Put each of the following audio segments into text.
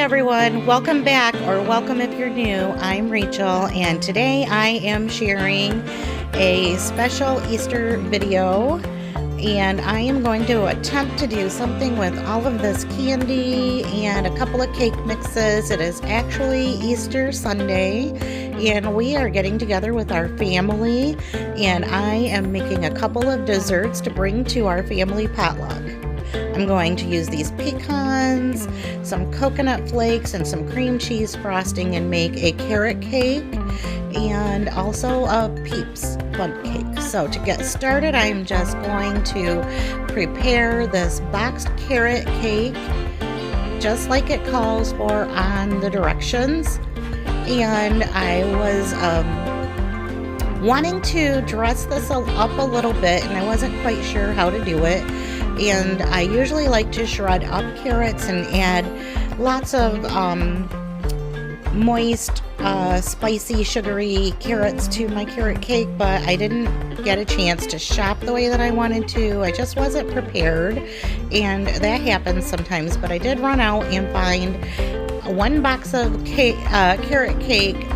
everyone, welcome back, or welcome if you're new. I'm Rachel, and today I am sharing a special Easter video, and I am going to attempt to do something with all of this candy and a couple of cake mixes. It is actually Easter Sunday, and we are getting together with our family, and I am making a couple of desserts to bring to our family potluck. I'm going to use these pecans, some coconut flakes, and some cream cheese frosting and make a carrot cake and also a Peeps Bundt cake. So to get started, I'm just going to prepare this boxed carrot cake just like it calls for on the directions. And I was wanting to dress this up a little bit, and I wasn't quite sure how to do it. And I usually like to shred up carrots and add lots of moist, spicy, sugary carrots to my carrot cake, but I didn't get a chance to shop the way that I wanted to. I just wasn't prepared, and that happens sometimes. But I did run out and find one box of carrot cake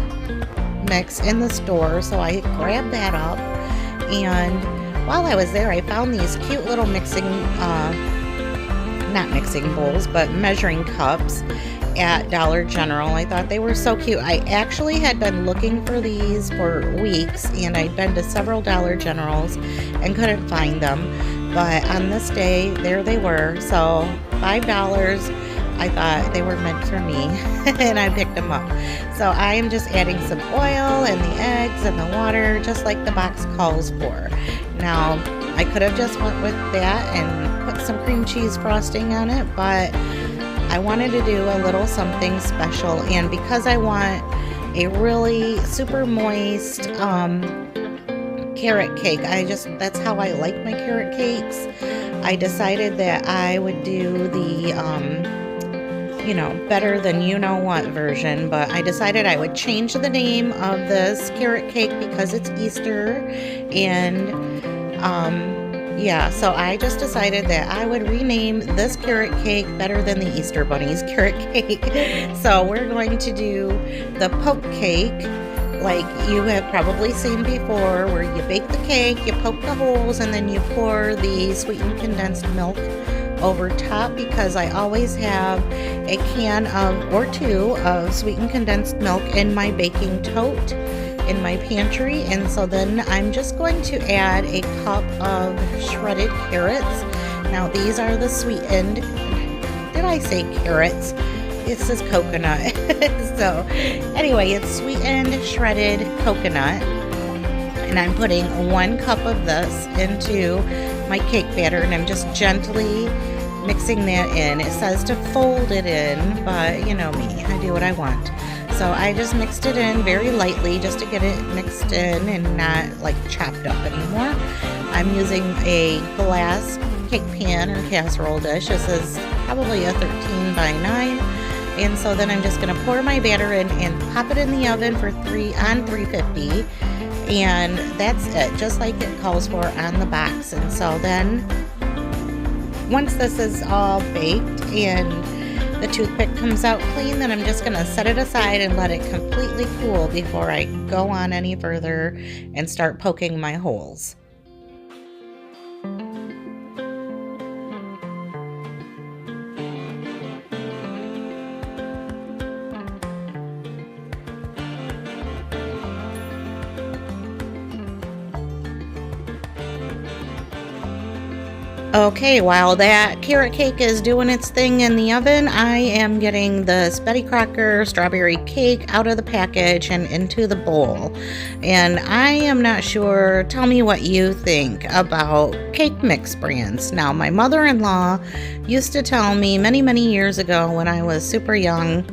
mix in the store, so I grabbed that up. And while I was there, I found these cute little not mixing bowls, but measuring cups at Dollar General. I thought they were so cute. I actually had been looking for these for weeks, and I'd been to several Dollar Generals and couldn't find them. But on this day, there they were. So $5. I thought they were meant for me, and I picked them up. So I am just adding some oil and the eggs and the water, just like the box calls for. Now, I could have just went with that and put some cream cheese frosting on it, but I wanted to do a little something special. And because I want a really super moist carrot cake, that's how I like my carrot cakes. I decided that I would do the better than you know what version, but I decided I would change the name of this carrot cake because it's Easter. And so I just decided that I would rename this carrot cake Better Than the Easter Bunny's Carrot Cake. So we're going to do the poke cake like you have probably seen before, where you bake the cake, you poke the holes, and then you pour the sweetened condensed milk over top, because I always have a can or two of sweetened condensed milk in my baking tote in my pantry. And so then I'm just going to add a cup of shredded carrots. Now these are the sweetened, did I say carrots? It says coconut. So anyway, it's sweetened shredded coconut, and I'm putting 1 cup of this into my cake batter, and I'm just gently mixing that in. It says to fold it in, but you know me, I do what I want. So I just mixed it in very lightly just to get it mixed in and not like chopped up anymore. I'm using a glass cake pan or casserole dish. This is probably a 13 by 9. And so then I'm just going to pour my batter in and pop it in the oven for 350. And that's it, just like it calls for on the box. And so then once this is all baked and the toothpick comes out clean, then I'm just going to set it aside and let it completely cool before I go on any further and start poking my holes. Okay, while that carrot cake is doing its thing in the oven, I am getting this Betty Crocker strawberry cake out of the package and into the bowl. And I am not sure, tell me what you think about cake mix brands. Now, my mother-in-law used to tell me many, many years ago when I was super young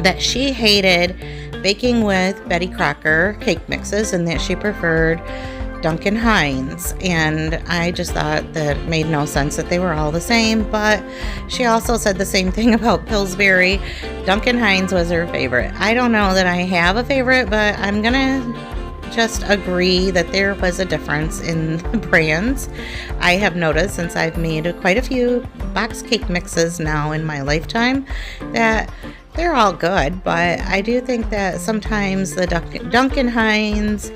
that she hated baking with Betty Crocker cake mixes and that she preferred Duncan Hines, and I just thought that it made no sense that they were all the same. But she also said the same thing about Pillsbury. Duncan Hines was her favorite. I don't know that I have a favorite, but I'm gonna just agree that there was a difference in the brands. I have noticed since I've made quite a few box cake mixes now in my lifetime that they're all good, but I do think that sometimes the Duncan Hines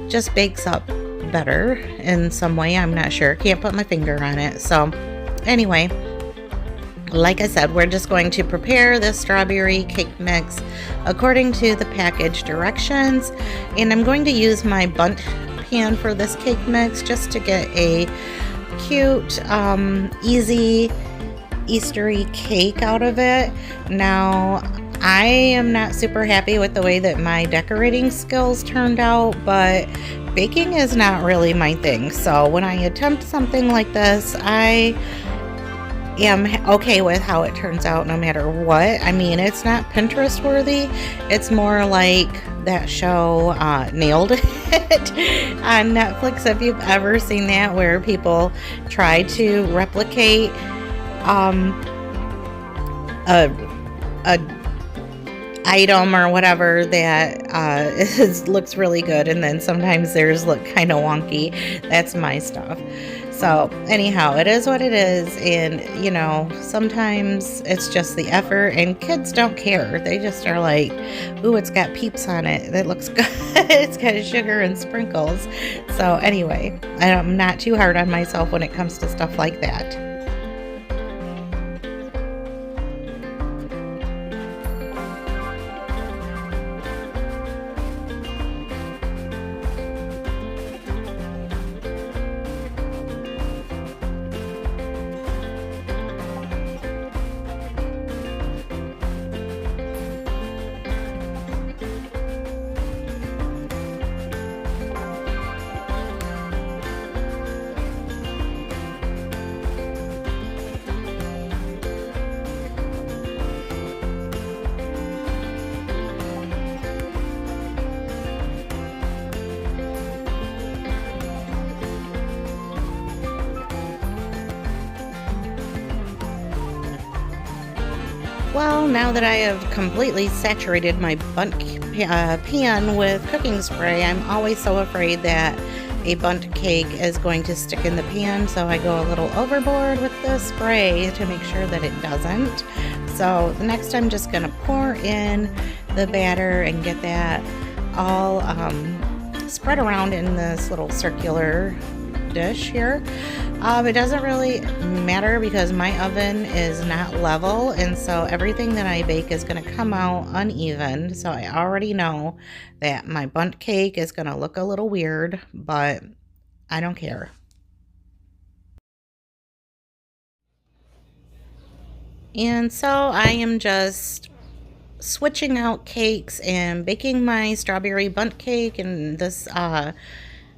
just bakes up better in some way. I'm not sure. Can't put my finger on it. So anyway, like I said, we're just going to prepare this strawberry cake mix according to the package directions. And I'm going to use my bundt pan for this cake mix just to get a cute, easy, Eastery cake out of it. Now, I am not super happy with the way that my decorating skills turned out, but baking is not really my thing. So when I attempt something like this, I am okay with how it turns out no matter what. I mean, it's not Pinterest worthy. It's more like that show Nailed It on Netflix, if you've ever seen that, where people try to replicate a item or whatever that looks really good, and then sometimes theirs look kind of wonky. That's my stuff. So anyhow, it is what it is, and you know, sometimes it's just the effort, and kids don't care. They just are like, ooh, it's got peeps on it, that looks good. It's got sugar and sprinkles. So anyway, I'm not too hard on myself when it comes to stuff like that. Well, now that I have completely saturated my bundt pan with cooking spray, I'm always so afraid that a bundt cake is going to stick in the pan, so I go a little overboard with the spray to make sure that it doesn't. So the next I'm just going to pour in the batter and get that all spread around in this little circular dish here. It doesn't really matter because my oven is not level, and so everything that I bake is going to come out uneven. So I already know that my bundt cake is going to look a little weird, but I don't care. And so I am just switching out cakes and baking my strawberry bundt cake, and this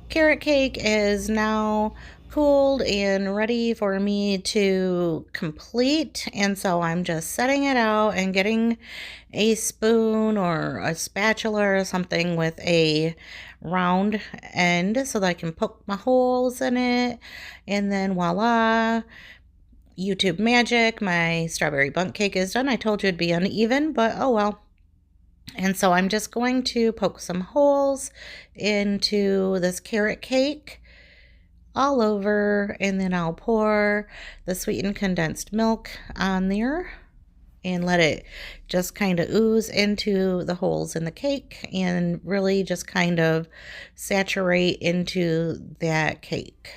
carrot cake is now cooled and ready for me to complete. And so I'm just setting it out and getting a spoon or a spatula or something with a round end so that I can poke my holes in it, and then voila, YouTube magic, my strawberry bundt cake is done. I told you it'd be uneven, but oh well. And so I'm just going to poke some holes into this carrot cake all over, and then I'll pour the sweetened condensed milk on there and let it just kind of ooze into the holes in the cake and really just kind of saturate into that cake.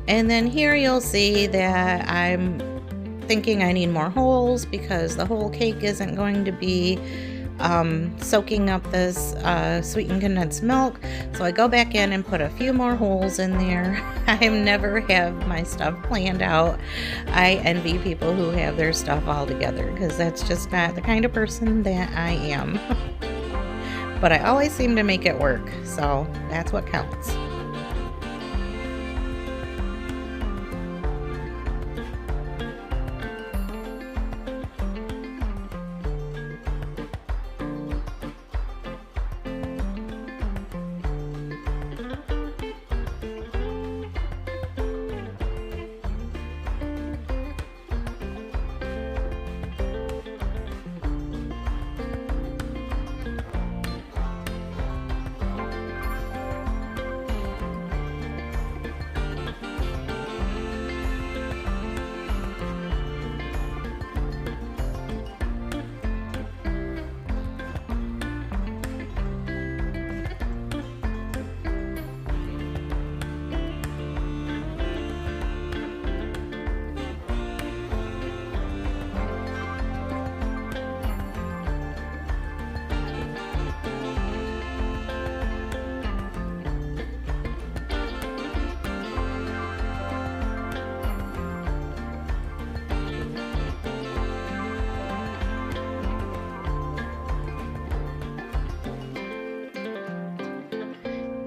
And then here you'll see that I'm thinking I need more holes because the whole cake isn't going to be soaking up this sweetened condensed milk. So I go back in and put a few more holes in there. I never have my stuff planned out. I envy people who have their stuff all together because that's just not the kind of person that I am. but I always seem to make it work, so that's what counts.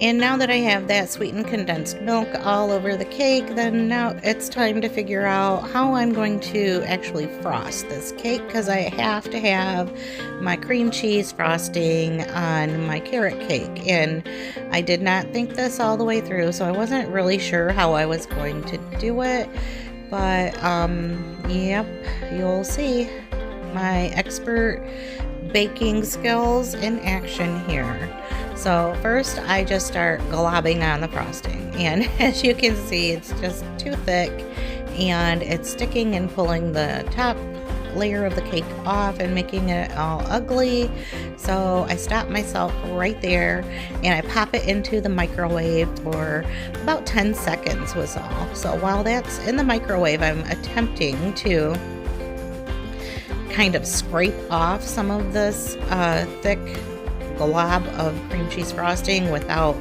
And now that I have that sweetened condensed milk all over the cake, then now it's time to figure out how I'm going to actually frost this cake, because I have to have my cream cheese frosting on my carrot cake. And I did not think this all the way through, so I wasn't really sure how I was going to do it. But yep, you'll see my expert baking skills in action here. So first I just start globbing on the frosting, and as you can see, it's just too thick and it's sticking and pulling the top layer of the cake off and making it all ugly. So I stop myself right there and I pop it into the microwave for about 10 seconds was all. So while that's in the microwave, I'm attempting to kind of scrape off some of this thick glob of cream cheese frosting without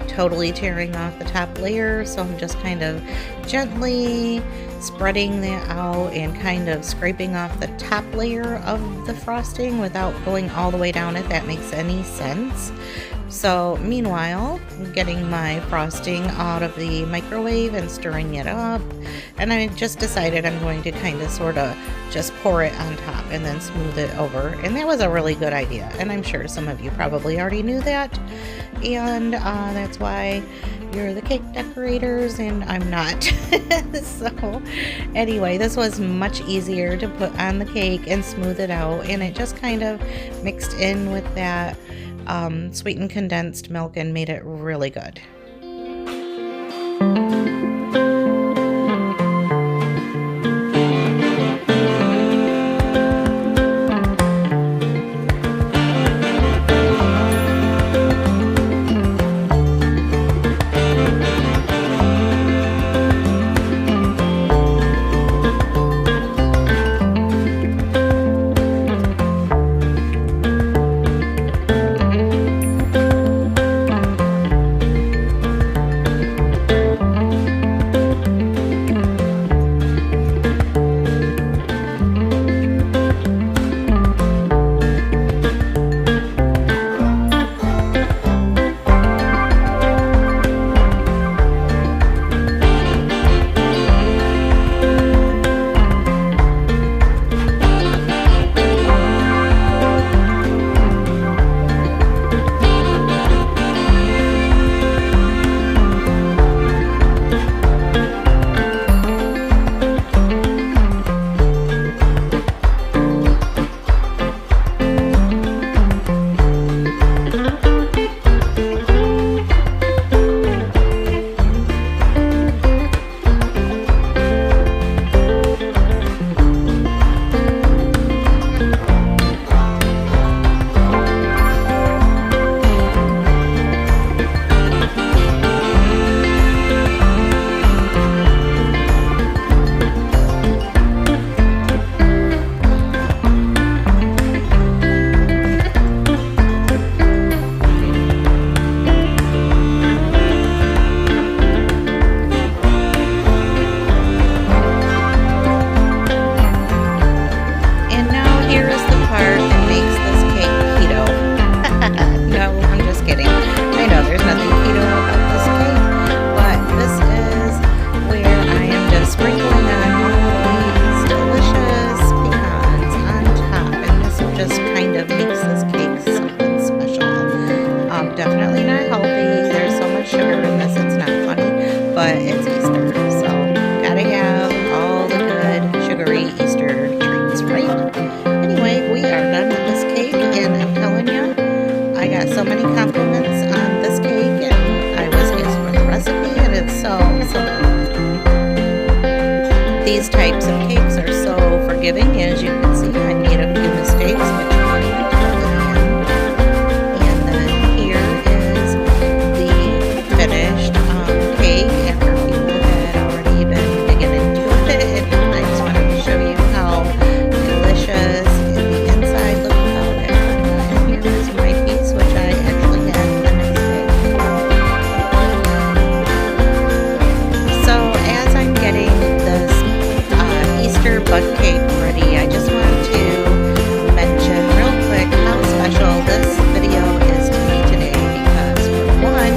totally tearing off the top layer. So I'm just kind of gently spreading that out and kind of scraping off the top layer of the frosting without going all the way down, if that makes any sense. So meanwhile, I'm getting my frosting out of the microwave and stirring it up, and I just decided I'm going to kind of sort of just pour it on top and then smooth it over. And that was a really good idea, and I'm sure some of you probably already knew that, and that's why you're the cake decorators and I'm not. So anyway, this was much easier to put on the cake and smooth it out, and it just kind of mixed in with that sweetened condensed milk and made it really good. these types of cakes are so forgiving. As you can see, I made a few mistakes, which I went to the end. And then here is the finished cake after people had already been digging into it. And I just wanted to show you how delicious the inside looks without it. And here is my piece, which I actually had the next day. So as I'm getting this Easter bud cake ready, I just want to mention real quick how special this video is to me today, because for one,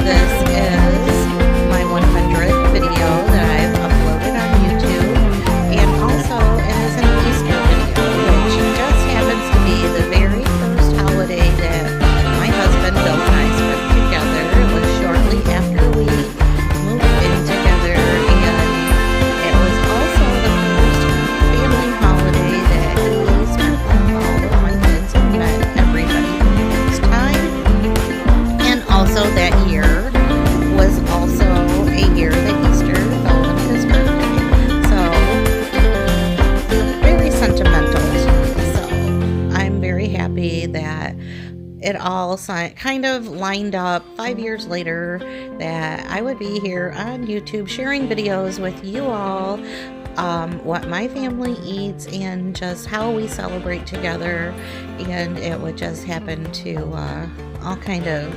this is my 100th video that I've uploaded on YouTube, and also it is an Easter video, which just happens to be the very first holiday that my husband Bill and I spent together. It was shortly after we moved in together, and it was also the first family holiday that we spent with all of my kids and met everybody for the first time. And also that year was also a year that Easter fell on his birthday. So very sentimental to me. So I'm very happy that it all kind of lined up 5 years later, that I would be here on YouTube sharing videos with you all, what my family eats and just how we celebrate together. And it would just happen to all kind of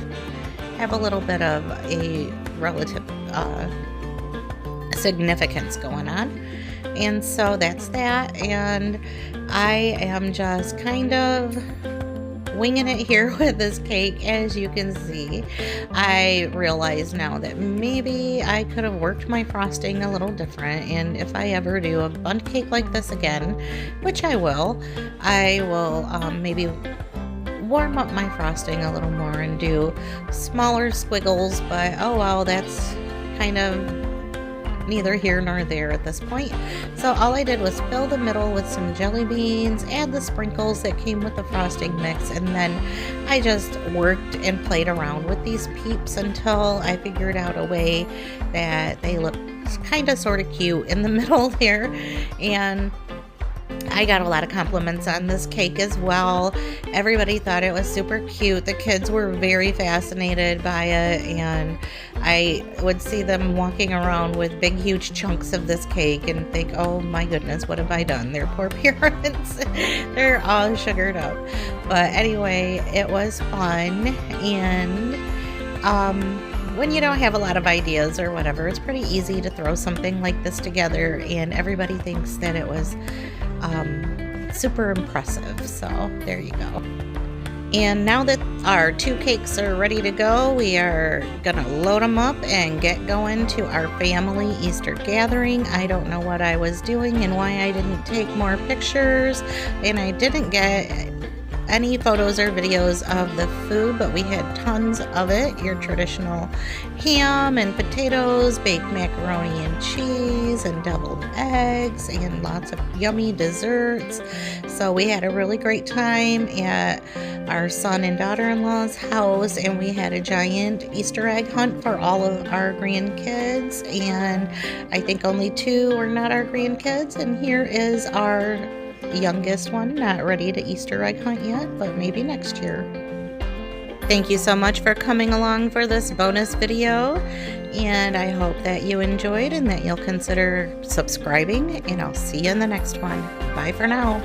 have a little bit of a relative significance going on. And so that's that. And I am just kind of winging it here with this cake. As you can see, I realize now that maybe I could have worked my frosting a little different, and if I ever do a bundt cake like this again, which I will maybe warm up my frosting a little more and do smaller squiggles. But oh well, that's kind of neither here nor there at this point. So all I did was fill the middle with some jelly beans, add the sprinkles that came with the frosting mix, and then I just worked and played around with these peeps until I figured out a way that they look kind of sort of cute in the middle there. And I got a lot of compliments on this cake as well. Everybody thought it was super cute. The kids were very fascinated by it, and I would see them walking around with big, huge chunks of this cake and think, oh my goodness, what have I done? Their poor parents. They're all sugared up. But anyway, it was fun, and when you don't have a lot of ideas or whatever, it's pretty easy to throw something like this together, and everybody thinks that it was super impressive. So there you go. And now that our 2 cakes are ready to go, we are gonna load them up and get going to our family Easter gathering. I don't know what I was doing and why I didn't take more pictures, and I didn't get any photos or videos of the food, but we had tons of it. Your traditional ham and potatoes, baked macaroni and cheese, and deviled eggs, and lots of yummy desserts. So we had a really great time at our son and daughter-in-law's house, and we had a giant Easter egg hunt for all of our grandkids, and I think only 2 were not our grandkids, and here is our youngest one, not ready to Easter egg hunt yet, but maybe next year. Thank you so much for coming along for this bonus video, and I hope that you enjoyed and that you'll consider subscribing, and I'll see you in the next one. Bye for now.